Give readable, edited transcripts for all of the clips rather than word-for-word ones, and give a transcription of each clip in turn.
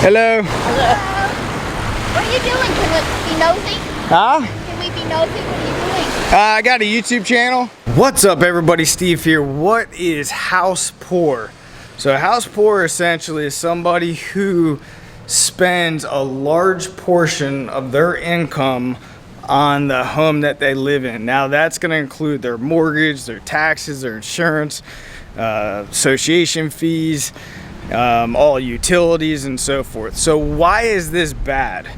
Hello. Hello. What are you doing? Can we be nosy? Huh? Can we be nosy? What are you doing? I got a YouTube channel. What's up, everybody? Steve here. What is house poor? So house poor essentially is somebody who spends a large portion of their income on the home that they live in. Now that's going to include their mortgage, their taxes, their insurance, association fees, all utilities and so forth. So why is this bad?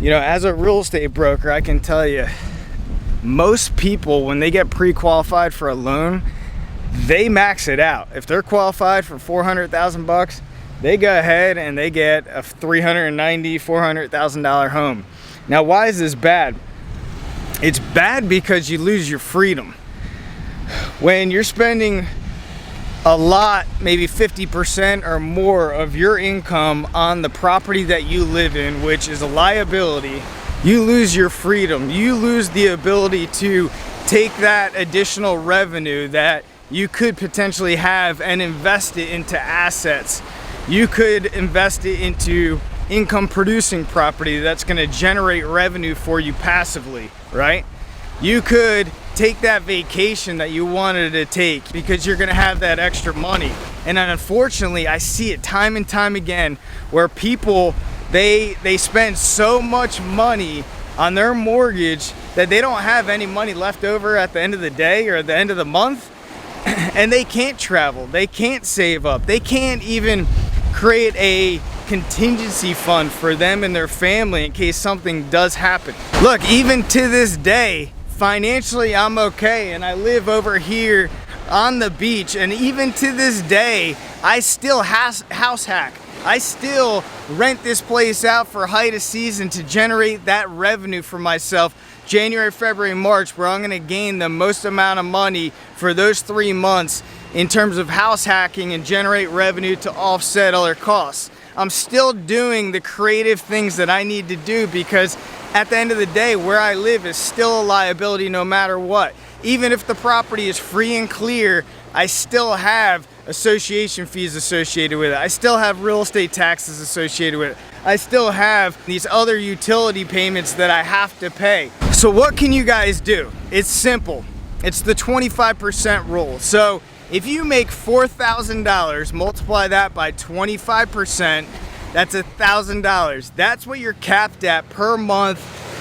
You know, as a real estate broker, I can tell you, most people, when they get pre-qualified for a loan, they max it out. If they're qualified for 400,000 bucks, they go ahead and they get a $400,000 home. Now, why is this bad? It's bad because you lose your freedom. When you're spending a lot, maybe 50% or more of your income on the property that you live in, which is a liability, you lose your freedom. You lose the ability to take that additional revenue that you could potentially have and invest it into assets. You could invest it into income producing property that's going to generate revenue for you passively, right? You could take that vacation that you wanted to take because you're going to have that extra money. And unfortunately, I see it time and time again where people, they spend so much money on their mortgage that they don't have any money left over at the end of the day or at the end of the month, and they can't travel, they can't save up, they can't even create a contingency fund for them and their family in case something does happen. Look, even to this day, financially I'm okay, and I live over here on the beach, and even to this day I still house hack. I still rent this place out for height of season to generate that revenue for myself. January, February, March, where I'm gonna gain the most amount of money for those 3 months in terms of house hacking and generate revenue to offset other costs. I'm still doing the creative things that I need to do because at the end of the day, where I live is still a liability no matter what. Even if the property is free and clear, I still have association fees associated with it. I still have real estate taxes associated with it. I still have these other utility payments that I have to pay. So what can you guys do? It's simple. It's the 25% rule. So if you make $4,000, multiply that by 25%, that's $1,000. That's what you're capped at per month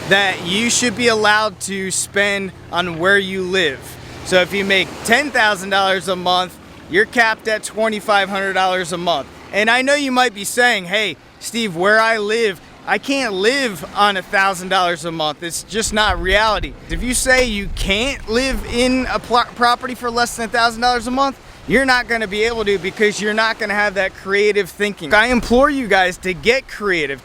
that you should be allowed to spend on where you live. So if you make $10,000 a month, you're capped at $2,500 a month. And I know you might be saying, hey, Steve, where I live, I can't live on $1,000 a month. It's just not reality. If you say you can't live in a property for less than $1,000 a month, you're not going to be able to because you're not going to have that creative thinking. I implore you guys to get creative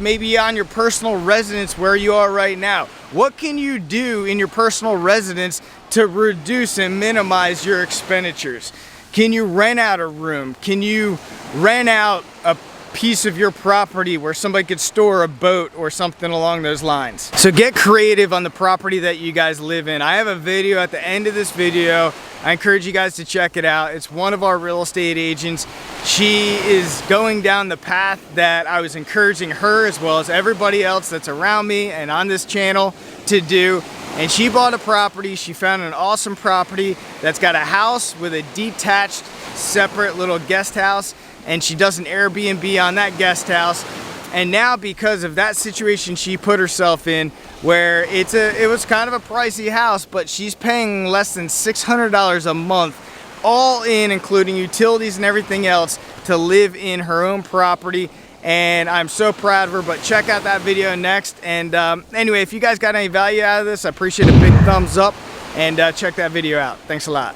maybe on your personal residence where you are right now. What can you do in your personal residence to reduce and minimize your expenditures? Can you rent out a room? Can you rent out a piece of your property where somebody could store a boat or something along those lines? So get creative on the property that you guys live in. I have a video at the end of this video. I encourage you guys to check it out. It's one of our real estate agents. She is going down the path that I was encouraging her as well as everybody else that's around me and on this channel to do. And she bought a property. She found an awesome property that's got a house with a detached separate little guest house, and she does an Airbnb on that guest house. And now because of that situation she put herself in, where it was kind of a pricey house, but she's paying less than $600 a month, all in, including utilities and everything else, to live in her own property. And I'm so proud of her. But check out that video next. And anyway, if you guys got any value out of this, I appreciate a big thumbs up, and check that video out. Thanks a lot.